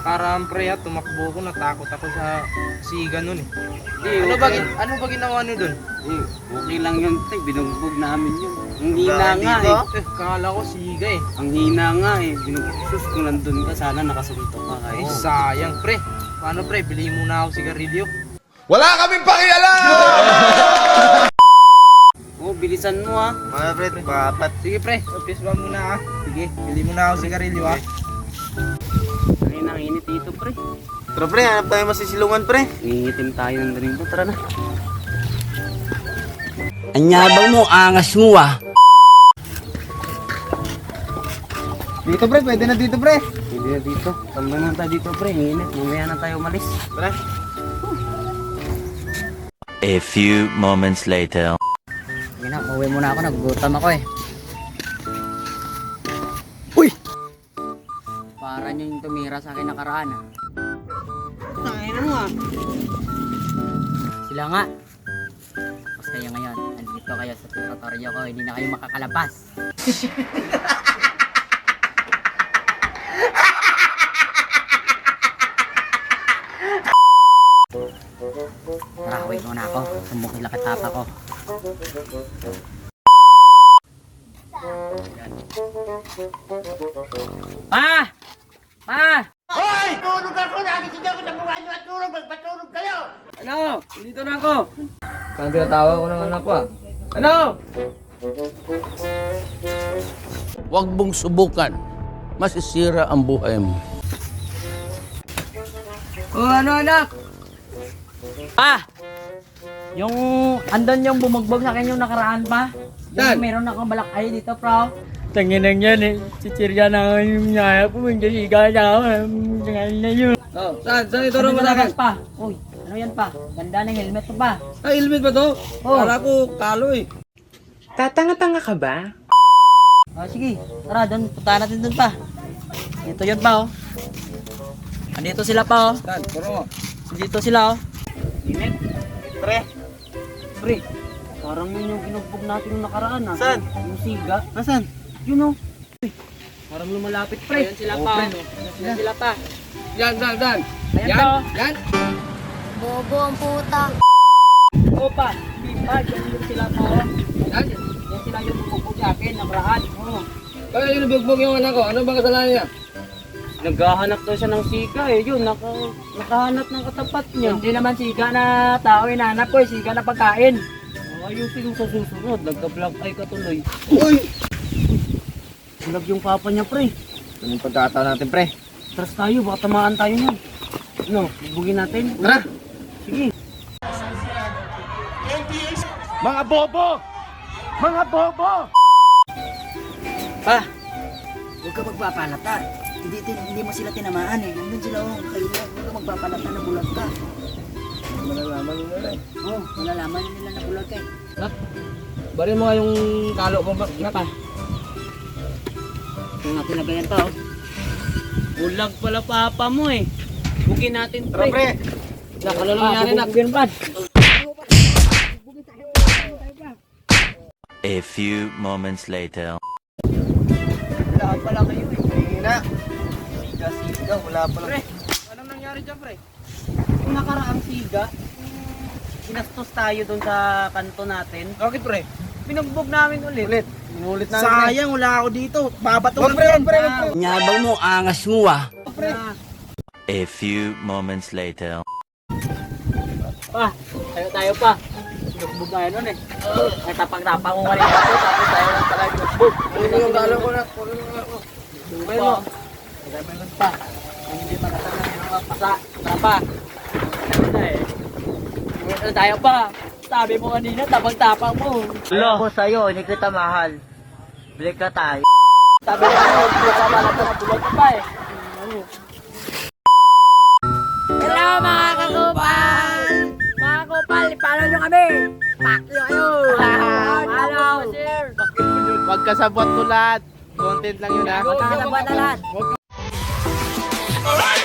nakaraan pre at tumakbo ko, natakot ako sa siga nun eh. Ano Ano ba ginawa nyo dun? Okay lang yun, tay. Binugbog namin yun. Ang hina nga eh. Kala ko siga eh. Ang hina nga eh. Binugbog. Kung nandun ka, sana nakasuntok ka Ay kayo. sayang pre. Paano pre, bili muna ako sigarilyo. Wala kaming pakialam! Oh, bilisan mo ah. Mga pre, papat. Sige pre, upis ba muna ah. Sige, bili muna ako sigarilyo ah. Ay, nanginit dito pre. Tara pre, hanap tayo masisilungan pre. Nangingitim tayo ng ganito. Tara na. Anyabang mo, angas mo ah. Dito pre, pwede na dito pre. Hindi na dito. Tambay na tayo dito pre. Nanginit. Mamaya na tayo umalis. Tara. A few moments later. Yan na, pauwi muna ako, nagugutom ako eh. Uy! Para nyo yung tumira sa akin nakaraan ah. Tangin mo ah. Sila nga. Tapos kayo ngayon, nandito kayo sa teritoryo ko, hindi na kayo makakalabas. Tara, uwi muna ako. Sumbok nila katapa ko. Pa! Pa! Hoy! Tulog ako! Nakikita ko sa buwan nyo at tulog! Magpatulog kayo! Ano? Dito na ako. Saan tinatawa ko ng anak ko ah? Ano? Huwag mong subukan. Masisira ang buhay mo. Oh, ano anak? Pa! Yung andon yung bumugbog sa akin yung nakaraan pa. Yung meron akong balakay dito, pro. Tanginang yan eh. Chichirya na yung nyaya ko. Hindi siga niya ako. Tanginang na yun. Oh, saan? Saan ito rin Ano pa? Uy, ano yan pa? Ganda ng helmet to pa. Ay, helmet ba to? Oh. Kala ko kalo eh. Tatanga-tanga ka ba? Oh, sige. Tara, doon. Punta natin doon pa. Dito yun pa, oh. Andito sila pa, oh. Saan? Puro mo. Dito sila, oh. Pre. Pre. Parang yun yung binugbog natin yung nakaraan ah. Saan? Yung siga. Nasaan? Yun oh. Parang lumalapit, pre. Ayan sila pa, oh. Ayan sila pa. Yan, saan? Ayan Yan? pa, oh. Yan? Bobo ang puta. Opa, Bipa, yan yung sila pa, oh. Yan? Yan sila yung bumugbog sa akin, nakaraan. Oh. Kaya yung nabugbog yung anak ko. Ano bang kasalanan niya? Naghahanap daw siya ng siga eh. Yun, nakahanap ng katapat niya. Hindi naman siga na tao hinahanap ko, siga na pagkain. Ayusin mo sa susunod. Nagka-black eye ka tuloy. Uy! Bulag yung papa niya pre. Anong pagkataon natin pre? Tras tayo, baka tamaan tayo niyan. Ano, bugin natin? Tara! Sige. Mga bobo! Mga bobo! Pa, huwag ka magpapalata. Hindi mo sila tinamaan eh. Nandun sila, oh. Kayo, huwag ka magpapalata na bulag ka. Malalaman nyo na eh. Oh, malalaman nila na bulag ka eh. Bari mo nga yung kalo ko ba? Pa. Yung natin lagayan pa, oh. Bulag pala papa mo eh. Bugin natin Tara pre! Nakalo lang nangyari na. Bubugin pa. A few moments later. Wala pala kayo eh. Hina. Siga, wala pala. Pre, anong nangyari dyan pre? Yung nakaraang siga, sinastos tayo doon sa kanto natin. Bakit pre? Binugbog namin ulit. Inulit namin. Sayang, wala ako dito. Babato Wag lang pre, yan. wag pre, wag pre. Nyabang mo, angas mo ah. A few moments later. Pa, tayo pa. Binugbog tayo nun eh. Ay, tapang-tapang ko kanina ako, tapos tayo lang pala binugbog. Ano yung kalo ko na? Ano yung kalo ko? Dugay mo. Dugay mo pa. Ang hindi pa natanong yung mga pasa. Tara pa. Ano eh. Ano tayo pa. Sabi mo kanina, tapang-tapang mo. Alam ko sa'yo, hindi kita mahal. Balik ka tayo. Sabi ko kanina, bulag ka pala pa na bulag ka pa eh. Hello mga kakupal! Mga kupal, follow nyo kami! Pakyo kayo! Follow! Wag kasabot tulad. Content lang yun ha. Huwag ka na lahat! Alright!